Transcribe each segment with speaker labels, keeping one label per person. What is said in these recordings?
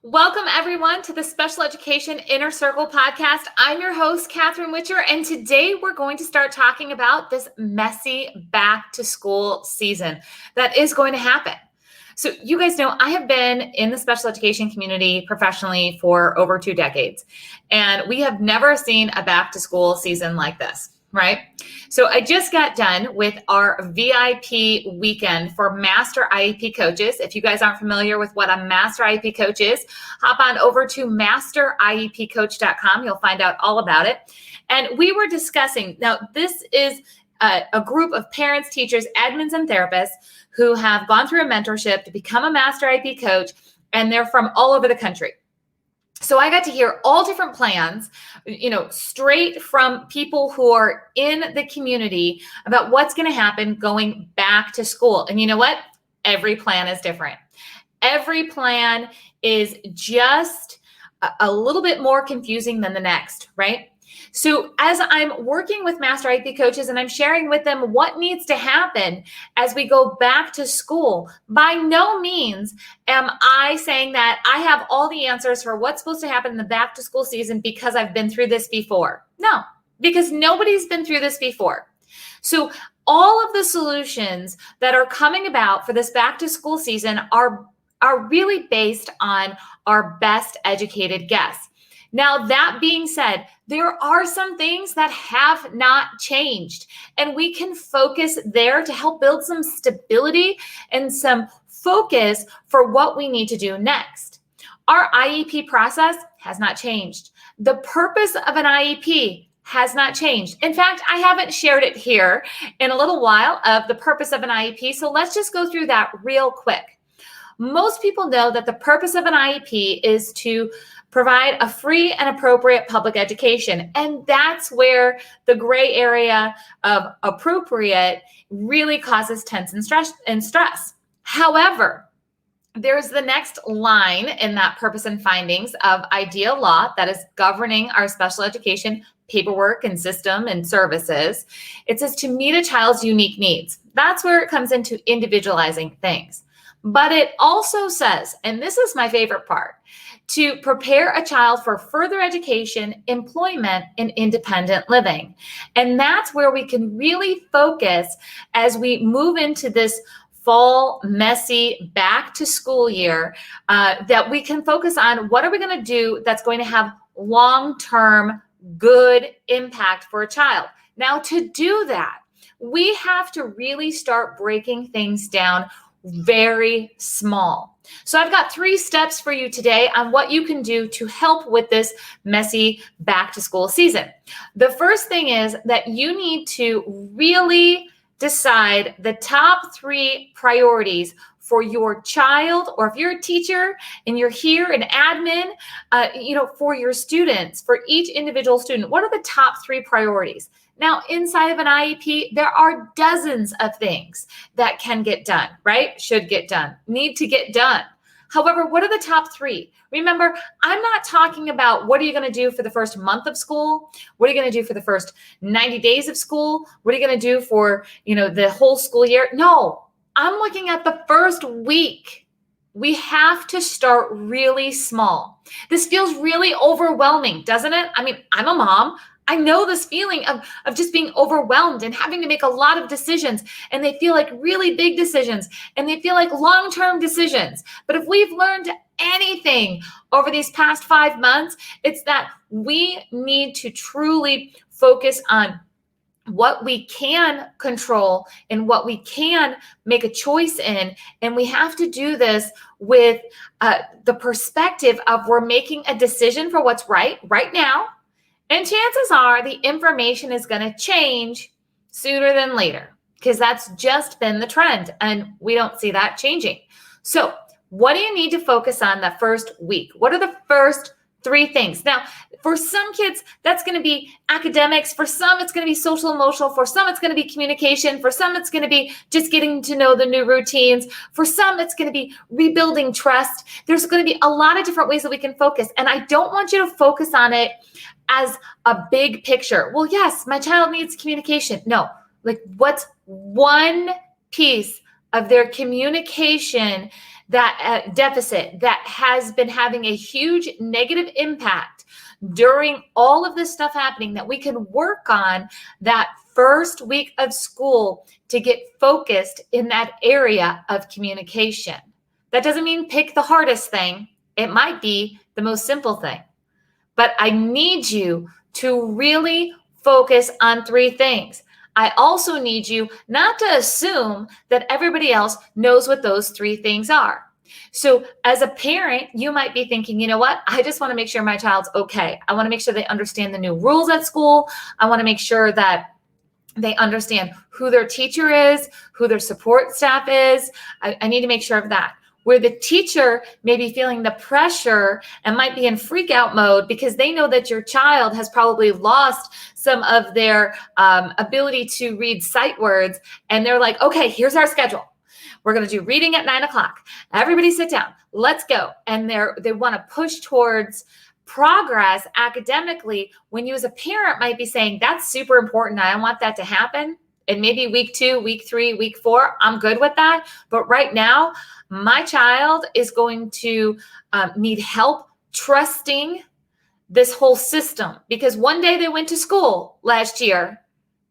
Speaker 1: Welcome, everyone, to the Special Education Inner Circle podcast. I'm your host, Catherine Witcher, and today we're going to start talking about this messy back to school season that is going to happen. So you guys know I have been in the special education community professionally for over 2 decades, and we have never seen a back to school season like this. Right? So I just got done with our VIP weekend for Master IEP coaches. If you guys aren't familiar with what a Master IEP coach is, hop on over to masteriepcoach.com. You'll find out all about it. And we were discussing, now this is a group of parents, teachers, admins, and therapists who have gone through a mentorship to become a Master IEP coach, and they're from all over the country. So I got to hear all different plans, straight from people who are in the community about what's going to happen going back to school. And you know what? Every plan is different. Every plan is just a little bit more confusing than the next, right? So as I'm working with Master IEP coaches and I'm sharing with them what needs to happen as we go back to school, by no means am I saying that I have all the answers for what's supposed to happen in the back to school season because I've been through this before. No, because nobody's been through this before. So all of the solutions that are coming about for this back to school season are really based on our best educated guess. Now, that being said, there are some things that have not changed, and we can focus there to help build some stability and some focus for what we need to do next. Our IEP process has not changed. The purpose of an IEP has not changed. In fact, I haven't shared it here in a little while of the purpose of an IEP, so let's just go through that real quick. Most people know that the purpose of an IEP is to provide a free and appropriate public education. And that's where the gray area of appropriate really causes tense and stress. However, there's the next line in that purpose and findings of ideal law that is governing our special education paperwork and system and services. It says to meet a child's unique needs. That's where it comes into individualizing things. But it also says, and this is my favorite part, to prepare a child for further education, employment, and independent living. And that's where we can really focus as we move into this fall, messy, back to school year, that we can focus on what are we going to do that's going to have long-term good impact for a child. Now, to do that, we have to really start breaking things down very small. So I've got 3 steps for you today on what you can do to help with this messy back to school season. The first thing is that you need to really decide the top 3 priorities for your child, or if you're a teacher and you're here, an admin, for your students, for each individual student. What are the top 3 priorities? Now, inside of an IEP, there are dozens of things that can get done, right? Should get done, need to get done. However, what are the top 3? Remember, I'm not talking about what are you going to do for the first month of school? What are you going to do for the first 90 days of school? What are you going to do for, the whole school year? No, I'm looking at the first week. We have to start really small. This feels really overwhelming, doesn't it? I mean, I'm a mom. I know this feeling of just being overwhelmed and having to make a lot of decisions, and they feel like really big decisions, and they feel like long-term decisions. But if we've learned anything over these past 5 months, it's that we need to truly focus on what we can control and what we can make a choice in. And we have to do this with the perspective of we're making a decision for what's right now. And chances are the information is going to change sooner than later, because that's just been the trend and we don't see that changing. So what do you need to focus on the first week? What are the first 3 things? Now, for some kids, that's going to be academics. For some, it's going to be social emotional. For some, it's going to be communication. For some, it's going to be just getting to know the new routines. For some, it's going to be rebuilding trust. There's going to be a lot of different ways that we can focus. And I don't want you to focus on it as a big picture. Well, yes, my child needs communication. No, like what's one piece of their communication that deficit that has been having a huge negative impact during all of this stuff happening, that we can work on that first week of school to get focused in that area of communication. That doesn't mean pick the hardest thing. It might be the most simple thing. But I need you to really focus on 3 things. I also need you not to assume that everybody else knows what those 3 things are. So as a parent, you might be thinking, you know what? I just want to make sure my child's okay. I want to make sure they understand the new rules at school. I want to make sure that they understand who their teacher is, who their support staff is. I need to make sure of that. Where the teacher may be feeling the pressure and might be in freak out mode because they know that your child has probably lost some of their ability to read sight words. And they're like, okay, here's our schedule. We're going to do reading at 9:00. Everybody sit down. Let's go. And they want to push towards progress academically, when you as a parent might be saying, that's super important. I want that to happen. And maybe week 2, week 3, week 4, I'm good with that. But right now, my child is going to need help trusting this whole system, because one day they went to school last year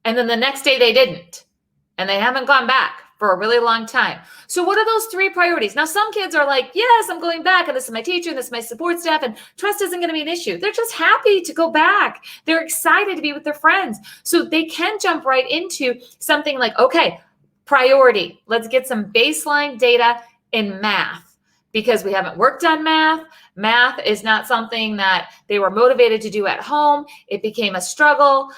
Speaker 1: and then the next day they didn't, and they haven't gone back for a really long time. So what are those 3 priorities? Now, some kids are like, yes, I'm going back, and this is my teacher, and this is my support staff, and trust isn't going to be an issue. They're just happy to go back. They're excited to be with their friends. So they can jump right into something like, okay, priority. Let's get some baseline data in math, because we haven't worked on math. Math is not something that they were motivated to do at home. It became a struggle.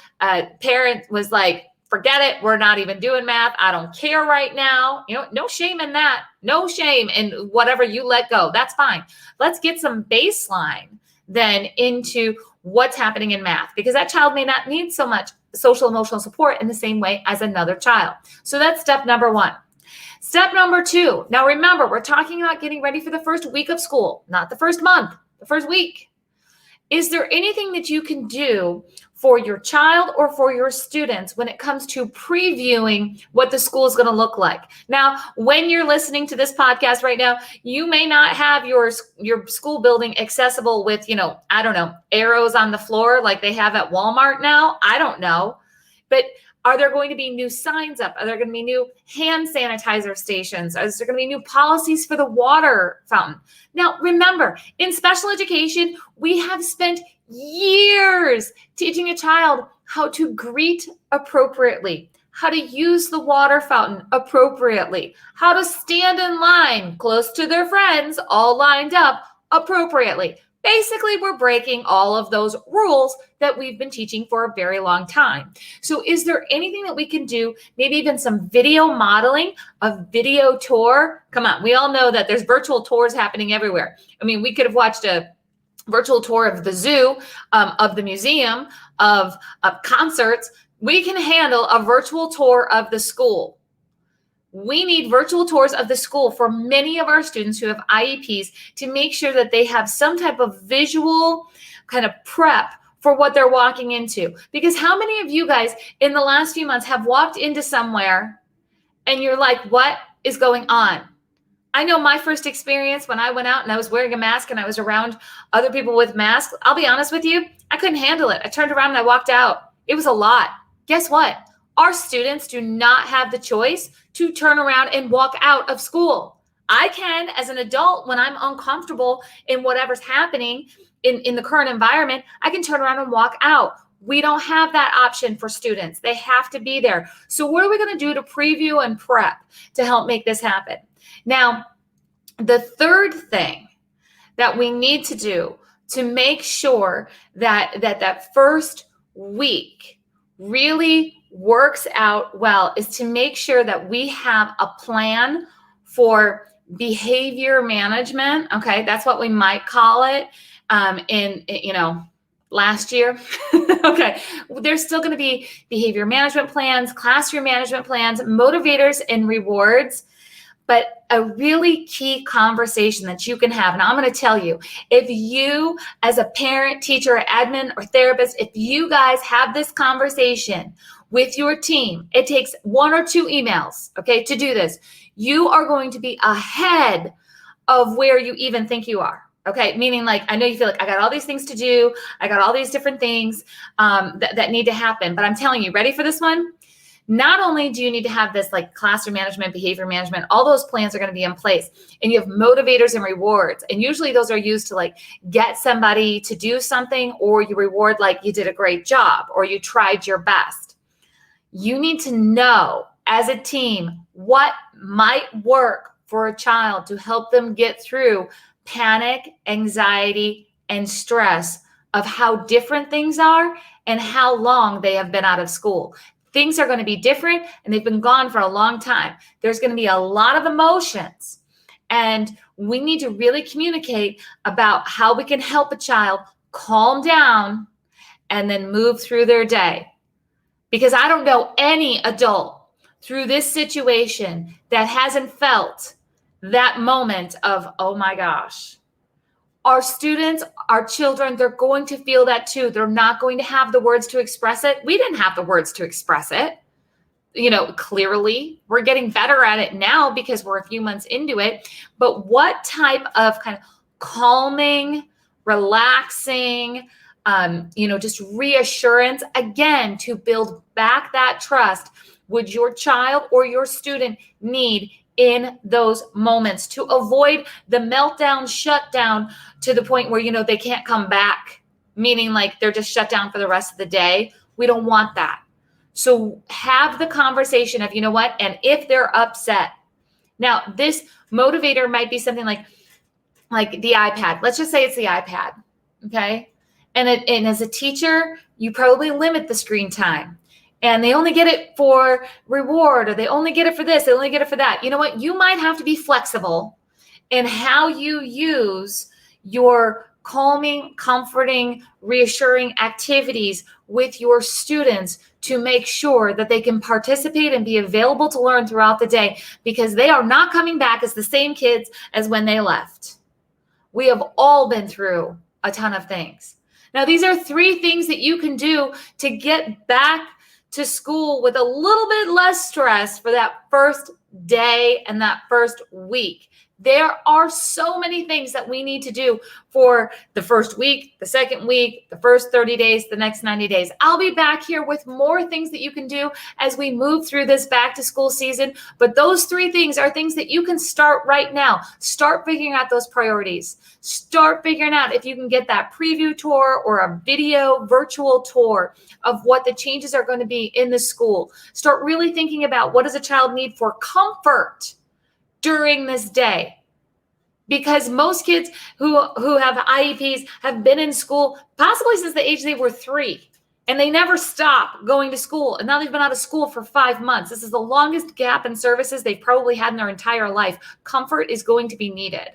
Speaker 1: Parent was like, forget it. We're not even doing math. I don't care right now. No shame in that. No shame in whatever you let go. That's fine. Let's get some baseline then into what's happening in math, because that child may not need so much social emotional support in the same way as another child. So that's step number 1. Step number 2. Now remember, we're talking about getting ready for the first week of school, not the first month, the first week. Is there anything that you can do for your child or for your students when it comes to previewing what the school is going to look like? Now, when you're listening to this podcast right now, you may not have your school building accessible with, arrows on the floor like they have at Walmart now. I don't know. But are there going to be new signs up? Are there going to be new hand sanitizer stations? Is there going to be new policies for the water fountain? Now, remember, in special education, we have spent years teaching a child how to greet appropriately, how to use the water fountain appropriately, how to stand in line close to their friends, all lined up appropriately. Basically, we're breaking all of those rules that we've been teaching for a very long time. So is there anything that we can do, maybe even some video modeling, a video tour? Come on, we all know that there's virtual tours happening everywhere. I mean, we could have watched a virtual tour of the zoo, of the museum, of concerts. We can handle a virtual tour of the school. We need virtual tours of the school for many of our students who have IEPs to make sure that they have some type of visual kind of prep for what they're walking into. Because how many of you guys in the last few months have walked into somewhere and you're like, what is going on? I know my first experience when I went out and I was wearing a mask and I was around other people with masks. I'll be honest with you, I couldn't handle it. I turned around and I walked out. It was a lot. Guess what? Our students do not have the choice to turn around and walk out of school. I can, as an adult, when I'm uncomfortable in whatever's happening in the current environment, I can turn around and walk out. We don't have that option for students. They have to be there. So what are we going to do to preview and prep to help make this happen? Now, the third thing that we need to do to make sure that first week really works out well is to make sure that we have a plan for behavior management. Okay, that's what we might call it last year. Okay, there's still going to be behavior management plans, classroom management plans, motivators and rewards. But a really key conversation that you can have, and I'm going to tell you, if you as a parent, teacher, admin, or therapist, if you guys have this conversation with your team, it takes 1 or 2 emails, okay, to do this. You are going to be ahead of where you even think you are. Okay. Meaning like, I know you feel like I got all these things to do. I got all these different things that need to happen, but I'm telling you, ready for this one? Not only do you need to have this like classroom management, behavior management, all those plans are going to be in place, and you have motivators and rewards. And usually those are used to like get somebody to do something, or you reward like you did a great job or you tried your best. You need to know as a team what might work for a child to help them get through panic, anxiety, and stress of how different things are and how long they have been out of school. Things are going to be different, and they've been gone for a long time. There's going to be a lot of emotions, and we need to really communicate about how we can help a child calm down and then move through their day. Because I don't know any adult through this situation that hasn't felt that moment of, oh my gosh. Our students, our children, they're going to feel that too. They're not going to have the words to express it. We didn't have the words to express it. Clearly, we're getting better at it now because we're a few months into it. But what type of kind of calming, relaxing, just reassurance, again, to build back that trust, would your child or your student need in those moments to avoid the meltdown, shutdown to the point where, they can't come back, meaning like they're just shut down for the rest of the day? We don't want that. So have the conversation of, you know what? And if they're upset, now this motivator might be something like the iPad. Let's just say it's the iPad. Okay. And as a teacher, you probably limit the screen time. And they only get it for reward, or they only get it for this, they only get it for that. You know what? You might have to be flexible in how you use your calming, comforting, reassuring activities with your students to make sure that they can participate and be available to learn throughout the day, because they are not coming back as the same kids as when they left. We have all been through a ton of things. Now, these are 3 things that you can do to get back to school with a little bit less stress for that first day and that first week. There are so many things that we need to do for the first week, the second week, the first 30 days, the next 90 days. I'll be back here with more things that you can do as we move through this back to school season. But those 3 things are things that you can start right now. Start figuring out those priorities. Start figuring out if you can get that preview tour or a video virtual tour of what the changes are going to be in the school. Start really thinking about what does a child need for comfort during this day. Because most kids who have IEPs have been in school possibly since the age they were 3, and they never stop going to school. And now they've been out of school for 5 months. This is the longest gap in services they've probably had in their entire life. Comfort is going to be needed.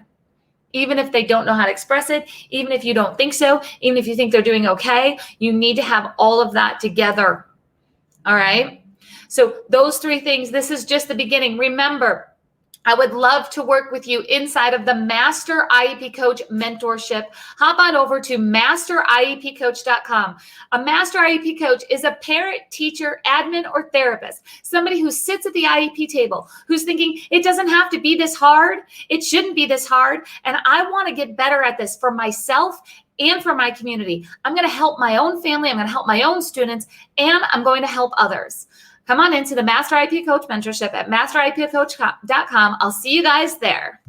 Speaker 1: Even if they don't know how to express it, even if you don't think so, even if you think they're doing okay, you need to have all of that together. All right? So those 3 things, this is just the beginning. Remember, I would love to work with you inside of the Master IEP Coach Mentorship. Hop on over to masteriepcoach.com. A Master IEP Coach is a parent, teacher, admin, or therapist, somebody who sits at the IEP table, who's thinking, it doesn't have to be this hard. It shouldn't be this hard. And I want to get better at this for myself and for my community. I'm going to help my own family. I'm going to help my own students, and I'm going to help others. Come on into the Master IEP Coach Mentorship at masteriepcoach.com. I'll see you guys there.